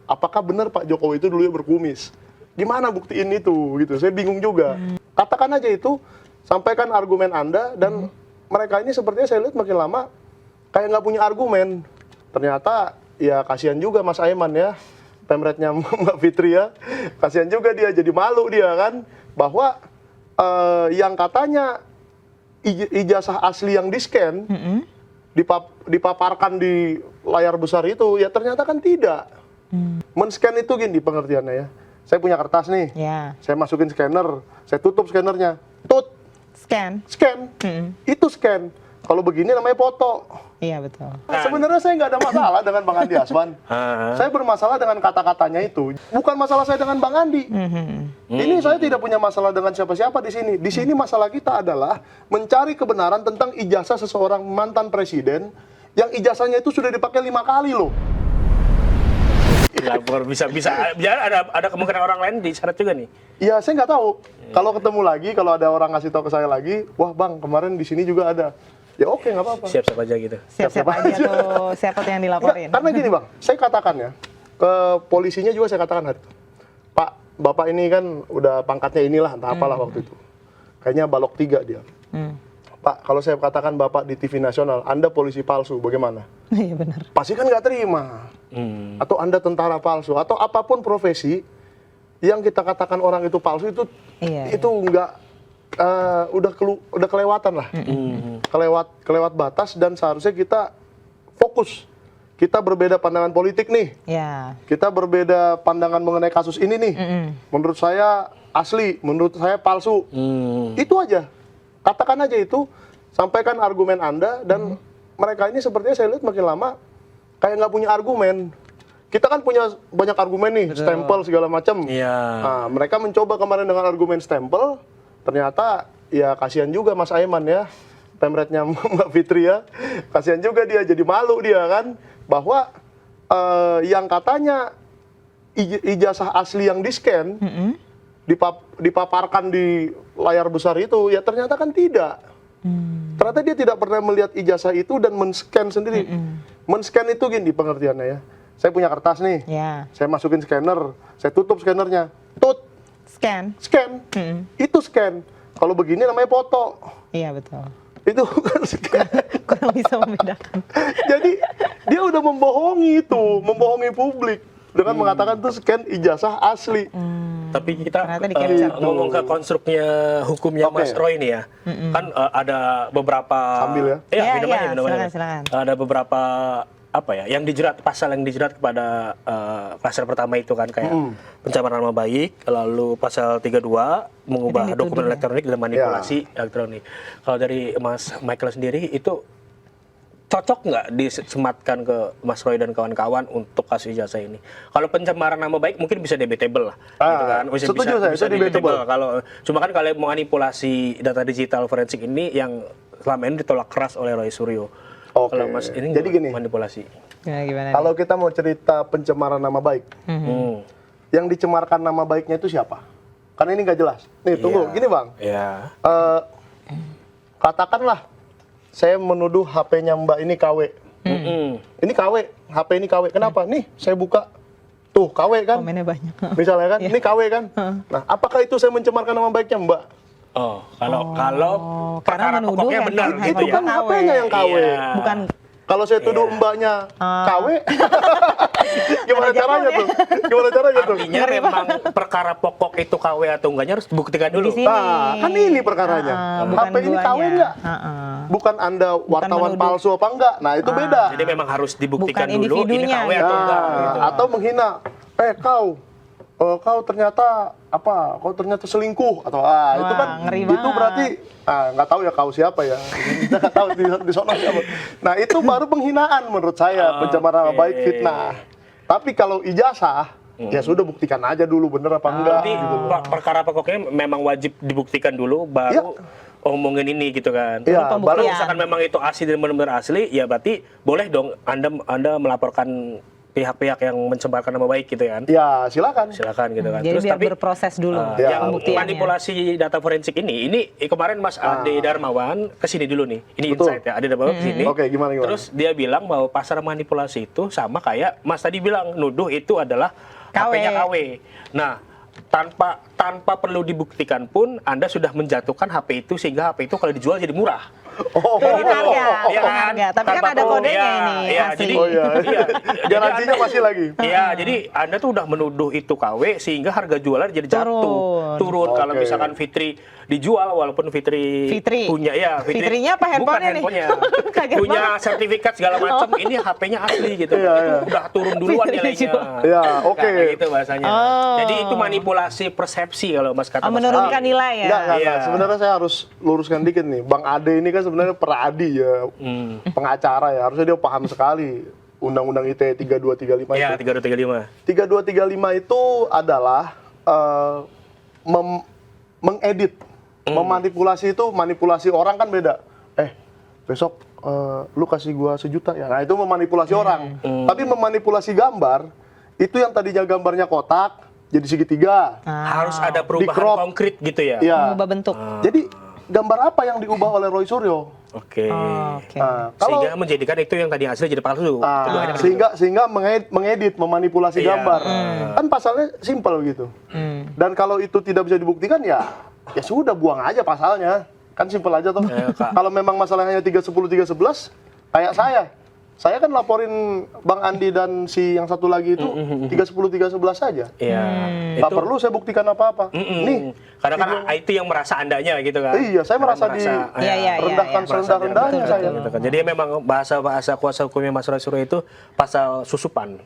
apakah benar Pak Jokowi itu dulu berkumis? Gimana buktiin itu gitu? Saya bingung juga. Katakan aja itu, sampaikan argumen Anda dan mereka ini sepertinya saya lihat makin lama kayak nggak punya argumen. Ternyata ya kasihan juga Mas Aiman ya, pemretnya Mbak Fitri ya, kasihan juga dia, jadi malu dia kan, bahwa yang katanya ijazah asli yang di-scan, dipaparkan di layar besar itu, ya ternyata kan tidak. Men-scan itu gini pengertiannya ya, saya punya kertas nih, saya masukin scanner, saya tutup scannernya, scan, itu scan. Kalau begini namanya foto. Iya betul. Sebenarnya saya nggak ada masalah dengan Bang Andi Aswan. Saya bermasalah dengan kata-katanya itu. Bukan masalah saya dengan Bang Andi. Ini saya tidak punya masalah dengan siapa-siapa di sini. Di sini masalah kita adalah mencari kebenaran tentang ijazah seseorang mantan presiden yang ijazahnya itu sudah dipakai 5 kali loh. Bisa ada kemungkinan orang lain diseret juga nih. Iya, saya nggak tahu. Kalau ketemu lagi, kalau ada orang ngasih tahu ke saya lagi, wah Bang, kemarin di sini juga ada. Ya oke, nggak apa-apa. Siap-siap aja gitu. Siap-siap aja tuh, siapa tuh yang dilaporin. Karena gini Bang, saya katakan ya, ke polisinya juga saya katakan hari itu, Pak, Bapak ini kan udah pangkatnya inilah, entah apalah waktu itu. Kayaknya balok 3 dia. Pak, kalau saya katakan Bapak di TV nasional, Anda polisi palsu, bagaimana? Iya benar. Pasti kan nggak terima. Atau Anda tentara palsu, atau apapun profesi yang kita katakan orang itu palsu, itu nggak, udah kelewatan lah. Kelewat batas, dan seharusnya kita fokus. Kita berbeda pandangan politik nih. Kita berbeda pandangan mengenai kasus ini nih. Menurut saya asli, menurut saya palsu. Itu aja. Katakan aja itu, sampaikan argumen Anda, dan mereka ini sepertinya saya lihat makin lama kayak nggak punya argumen. Kita kan punya banyak argumen nih, stempel segala macam. Nah, mereka mencoba kemarin dengan argumen stempel, ternyata ya kasihan juga Mas Aiman ya, pemretnya Mbak Fitri ya, kasihan juga dia, jadi malu dia kan, bahwa yang katanya ijazah asli yang di-scan, dipaparkan di layar besar itu, ya ternyata kan tidak. Ternyata dia tidak pernah melihat ijazah itu dan men-scan sendiri. Men-scan itu gini pengertiannya ya, saya punya kertas nih, saya masukin scanner, saya tutup scannernya, scan, itu scan. Kalau begini namanya foto. Iya betul. Itu bukan scan. Kurang bisa membedakan. Jadi dia udah membohongi itu, membohongi publik dengan mengatakan itu scan ijazah asli. Tapi kita ngomong ke konstruknya hukumnya Mas Roy ini ya. Kan ada beberapa sambil ya. Silakan. Ada beberapa yang dijerat, pasal yang dijerat kepada pasal pertama itu kan kayak pencemaran nama baik, lalu pasal 32 mengubah dokumen elektronik dan manipulasi elektronik. Kalau dari Mas Michael sendiri itu cocok nggak disematkan ke Mas Roy dan kawan-kawan untuk kasus ijazah ini? Kalau pencemaran nama baik mungkin bisa debatable lah, gitu kan? Setuju saya, bisa debatable. Kalau cuma kan kalau manipulasi data digital forensik ini yang selama ini ditolak keras oleh Roy Suryo. Kalau Mas ini jadi gini, manipulasi. Gimana kalau kita mau cerita pencemaran nama baik, yang dicemarkan nama baiknya itu siapa? Karena ini nggak jelas. Nih tunggu, gini Bang. Katakanlah saya menuduh HP-nya Mbak ini KW. Ini KW, HP ini KW. Kenapa? Nih saya buka, tuh KW kan? Komennya banyak. Misalnya kan, ini KW kan? Nah, apakah itu saya mencemarkan nama baiknya Mbak? Kalau perkara pokoknya benar itu kan HP-nya yang KW. Bukan. Kalau saya tuduh Mbaknya KW, gimana caranya tuh? Gimana caranya tuh? Artinya memang perkara pokok itu KW atau enggaknya harus dibuktikan dulu. Kan ini perkaranya. HP ini KW enggak? Bukan Anda wartawan palsu apa enggak? Nah, itu beda. Jadi memang harus dibuktikan dulu ini KW atau enggak. Gitu. Atau menghina. Kau ternyata kau ternyata selingkuh atau itu kan itu berarti nggak tahu ya kau siapa ya, kita nggak tahu di sana siapa. Nah itu baru penghinaan menurut saya, pencemaran nama baik, fitnah. Tapi kalau ijazah ya sudah buktikan aja dulu bener apa enggak. Jadi gitu. perkara pokoknya memang wajib dibuktikan dulu baru omongin ini gitu kan. Baru misalkan memang itu asli dan benar-benar asli, ya berarti boleh dong Anda melaporkan pihak-pihak yang mencemarkan nama baik gitu kan. Ya, silakan. Silakan gitu kan. Jadi Terus biar tapi berproses dulu Ya, yang pembuktiannya. manipulasi data forensik ini kemarin Mas Ade Darmawan kesini dulu nih. Ini Betul. insight ya. Ade Darmawan kesini. Oke, gimana? Terus dia bilang bahwa pasar manipulasi itu sama kayak Mas tadi bilang nuduh itu adalah KW. HP-nya KW. Nah, tanpa perlu dibuktikan pun Anda sudah menjatuhkan HP itu sehingga HP itu kalau dijual jadi murah. Oh, Turun harga, Iya turun kan? harga. Tapi kan Tanpa ada perlu- kodenya iya, ini, iya, asli. jadi, Oh, iya. iya. Garansinya Anda- masih lagi. Iya, jadi Anda tuh udah menuduh itu KW sehingga harga jualan jadi jatuh. Turun kalau Oke. misalkan Fitri dijual walaupun Fitri punya ya Fitrinya apa handphonenya nih? bukan handphonenya. Kaget Punya banget. sertifikat segala macam, ini HP-nya asli gitu. Iya, Itu iya. udah turun duluan Fitri nilainya. dijual. Iya, oke. Nah, kayak gitu bahasanya. Oh. Jadi itu manipulasi persepsi kalau Mas kata Mas Menurunkan Ade. nilai ya. Enggak. Iya. Sebenarnya saya harus luruskan dikit nih. Bang Ade ini kan sebenarnya peradi ya, pengacara ya. Harusnya dia paham sekali Undang-Undang ITE 3235 Iya, itu. 3235. 3235 itu adalah mengedit, memanipulasi itu, manipulasi orang kan beda. Besok lu kasih gua 1 juta ya. Nah, itu memanipulasi orang. Tapi memanipulasi gambar itu yang tadinya gambarnya kotak jadi segitiga. Harus ada perubahan Di-crop. konkret gitu ya. Iya. Mengubah bentuk. Jadi gambar apa yang diubah oleh Roy Suryo? Oke. Oke. Nah, kalau Sehingga menjadikan itu yang tadi asli jadi palsu. Keduanya kan sehingga mengedit, memanipulasi Iya. gambar. Kan pasalnya simpel gitu. Dan kalau itu tidak bisa dibuktikan ya sudah buang aja pasalnya. Kan simpel aja toh. Kak. Kalau memang masalahnya 310 311 kayak saya kan laporin Bang Andi dan si yang satu lagi itu 310 311 saja. Iya. Nggak perlu saya buktikan apa-apa. Nih, Karena kan itu yang merasa Andanya gitu kan. iya, saya merasa Iya, rendahkan serendah-rendahnya Betul, saya. gitu kan. Jadi memang bahasa kuasa hukumnya Mas Roy Suryo itu pasal susupan.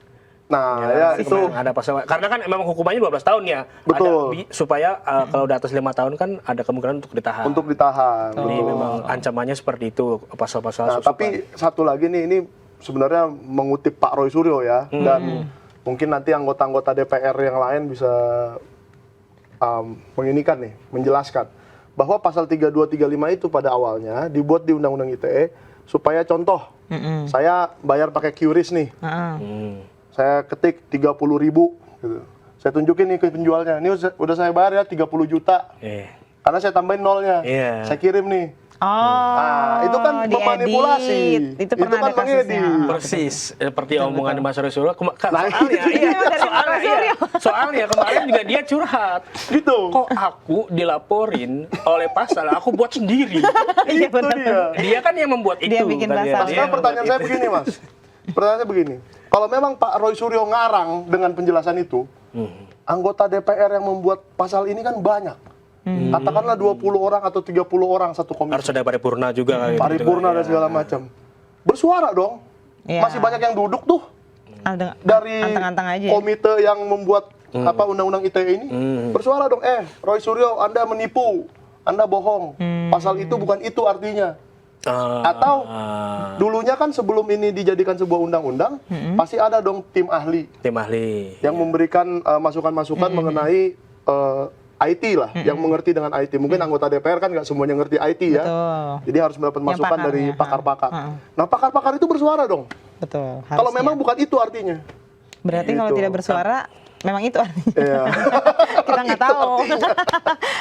Nah, ya itu Ada pasal, karena kan memang hukumannya 12 tahun ya. Betul. Supaya kalau di atas 5 tahun kan ada kemungkinan untuk ditahan. untuk ditahan. Jadi Betul. memang ancamannya seperti itu pasal-pasal Nah, susupan. tapi satu lagi nih, ini sebenarnya mengutip Pak Roy Suryo ya, dan mungkin nanti anggota-anggota DPR yang lain bisa menginikan nih, menjelaskan bahwa pasal 3235 itu pada awalnya dibuat di Undang-Undang ITE supaya contoh, saya bayar pakai QRIS nih, saya ketik 30.000, gitu. Saya tunjukin nih ke penjualnya, ini udah saya bayar ya 30 juta, karena saya tambahin nolnya, Iya. saya kirim nih. Oh, itu kan diedit. memanipulasi. Itu pernah kan ada kasusnya. mengedit. Persis seperti omongan Mas Roy Suryo. Nah, Soalnya, itu iya, dari Mas soalnya, Roy Suryo. soalnya kemarin juga dia curhat. Gitu. Kok aku dilaporin oleh pasal, aku buat sendiri. Iya, Itu benar. dia. Dia kan yang membuat Dia itu. bikin kan pasal. Nah, sekarang pertanyaan saya begini, Mas. Pertanyaan saya begini. Kalau memang Pak Roy Suryo ngarang dengan penjelasan itu, anggota DPR yang membuat pasal ini kan banyak. Katakanlah 20 orang atau 30 orang satu komisi. Harus ada paripurna juga. Gitu, Paripurna kan, dan ya. segala macam. Bersuara dong. Iya. Masih banyak yang duduk tuh dari anteng-anteng aja. komite yang membuat undang-undang ITE ini. Bersuara dong, Roy Suryo, Anda menipu, Anda bohong. Pasal itu bukan itu artinya. Atau dulunya kan sebelum ini dijadikan sebuah undang-undang, pasti ada dong tim ahli tim ahli. yang memberikan masukan-masukan mengenai IT lah, yang mengerti dengan IT. Mungkin anggota DPR kan nggak semuanya ngerti IT ya. Betul. Jadi harus mendapat Yang masukan pakarnya, dari ha. pakar-pakar. Ha. Nah, pakar-pakar itu bersuara dong. Betul. Kalau harusnya. memang bukan itu artinya. Berarti kalau Gitu. tidak bersuara, memang itu artinya. Iya. Kita nggak tahu.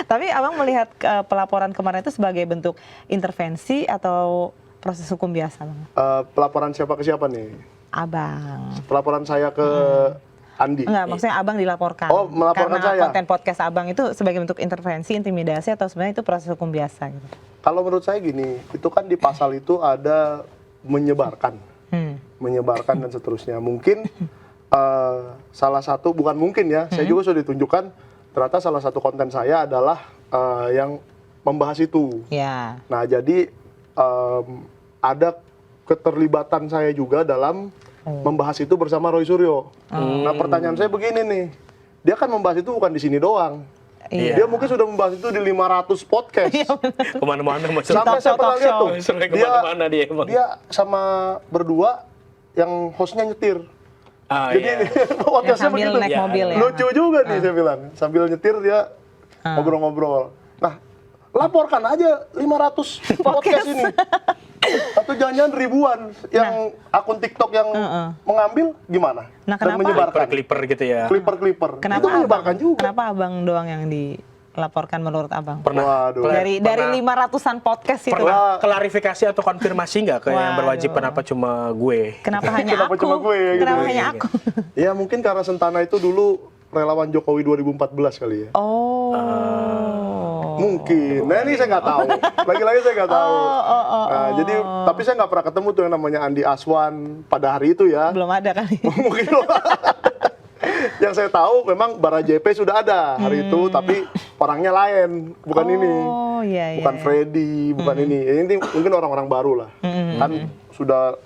Tapi abang melihat pelaporan kemarin itu sebagai bentuk intervensi atau proses hukum biasa, bang? Pelaporan siapa ke siapa nih? Abang. Pelaporan saya ke Andi. Enggak, maksudnya abang dilaporkan. Oh, melaporkan karena saya. konten podcast abang itu sebagai bentuk intervensi, intimidasi, atau sebenarnya itu proses hukum biasa gitu? Kalau menurut saya gini, itu kan di pasal itu ada menyebarkan, menyebarkan dan seterusnya. Mungkin salah satu, bukan mungkin ya, saya juga sudah ditunjukkan ternyata salah satu konten saya adalah yang membahas itu. Ya. Nah, jadi ada keterlibatan saya juga dalam membahas itu bersama Roy Suryo. Nah, pertanyaan saya begini nih, dia kan membahas itu bukan di sini doang. Iya. Dia mungkin sudah membahas itu di 500 podcast. Kemana-mana Mas. Sampai saya pernah lihat tuh, Sampai kemana-mana dia emang. dia sama berdua yang hostnya nyetir. Jadi Iya. podcastnya sambil begitu. naik mobil ya. Lucu juga nih saya bilang. Sambil nyetir dia ngobrol-ngobrol. Nah, laporkan aja 500 podcast ini. Atau jangan-jangan ribuan yang akun TikTok yang mengambil gimana? Nah, dan kenapa? menyebarkan. Clipper gitu ya. Clipper. Kenapa Itu menyebarkan abang, juga. Kenapa abang doang yang dilaporkan menurut abang? Waduh. Dari 500-an podcast itu. Pernah klarifikasi atau konfirmasi nggak ke yang berwajib, kenapa cuma gue? Kenapa hanya Kenapa aku? cuma gue, gitu. Kenapa hanya aku? Ya mungkin karena Sentana itu dulu relawan Jokowi 2014 kali ya. Oh. Mungkin. Nah ini saya nggak tahu. Lagi-lagi saya nggak tahu. Nah, jadi tapi saya nggak pernah ketemu tuh yang namanya Andi Aswan pada hari itu ya. Belum ada kali. Mungkin. Yang saya tahu memang Bara JP sudah ada hari itu, tapi orangnya lain, bukan ini. Iya, bukan iya. Freddy, bukan ini. Ini mungkin orang-orang baru lah. Kan sudah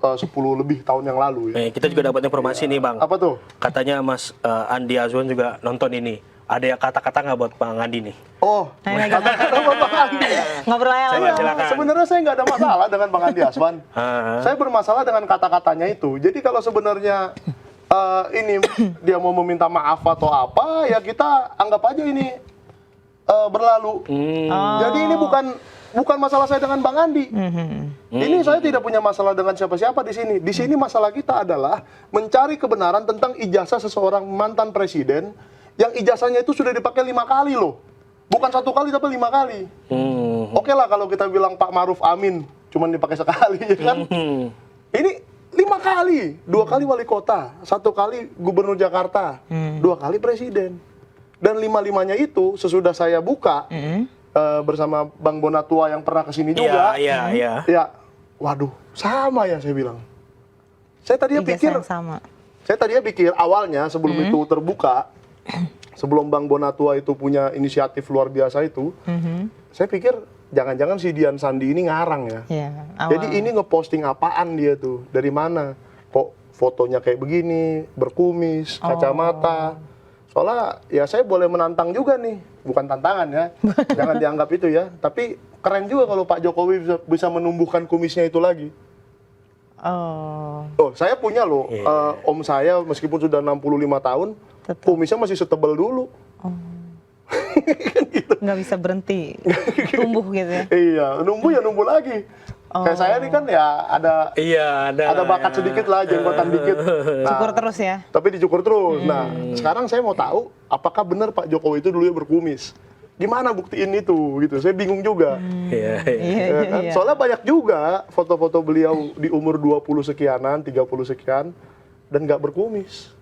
10 lebih tahun yang lalu ya. Kita juga dapat informasi nih Bang. Apa tuh? Katanya Mas Andi Azwan juga nonton ini. Ada kata-kata nggak buat Bang Andi nih? Oh, Kata-kata Bang Andi. ngobrol aja. Silakan. Sebenarnya saya nggak ada masalah dengan Bang Andi Aswan. Saya bermasalah dengan kata-katanya itu. Jadi kalau sebenarnya ini dia mau meminta maaf atau apa, ya kita anggap aja ini berlalu. Jadi ini bukan masalah saya dengan Bang Andi. Ini saya tidak punya masalah dengan siapa-siapa di sini. Di sini masalah kita adalah mencari kebenaran tentang ijazah seseorang mantan presiden yang ijazahnya itu sudah dipakai 5 kali loh. Bukan 1 kali tapi 5 kali. Oke lah kalau kita bilang Pak Maruf Amin cuma dipakai sekali ya kan. Ini 5 kali, 2 kali wali kota, 1 kali gubernur Jakarta, 2 kali presiden. Dan 5-5-nya itu sesudah saya buka bersama Bang Bonatua yang pernah kesini juga. Iya. Ya, waduh, sama ya saya bilang. Saya tadinya pikir awalnya sebelum itu terbuka, sebelum Bang Bonatua itu punya inisiatif luar biasa itu, saya pikir jangan-jangan si Dian Sandi ini ngarang ya. Jadi ini ngeposting apaan dia tuh? Dari mana? Kok fotonya kayak begini, berkumis, kacamata. Soalnya ya saya boleh menantang juga nih. Bukan tantangan ya. Jangan dianggap itu ya. Tapi keren juga kalau Pak Jokowi bisa menumbuhkan kumisnya itu lagi. Oh, saya punya loh. Om saya meskipun sudah 65 tahun, kumisnya masih setebal dulu. Nggak bisa berhenti tumbuh gitu ya. Iya, numbuh ya numbuh lagi. Kayak saya nih kan ya ada bakat sedikit lah, jenggotan dikit. Nah, Cukur terus ya. Tapi dicukur terus. Nah, sekarang saya mau tahu apakah benar Pak Jokowi itu dulu ya berkumis. Gimana buktiin itu gitu. Saya bingung juga. Iya. Kan? Soalnya banyak juga foto-foto beliau di umur 20 sekianan, 30 sekian dan nggak berkumis.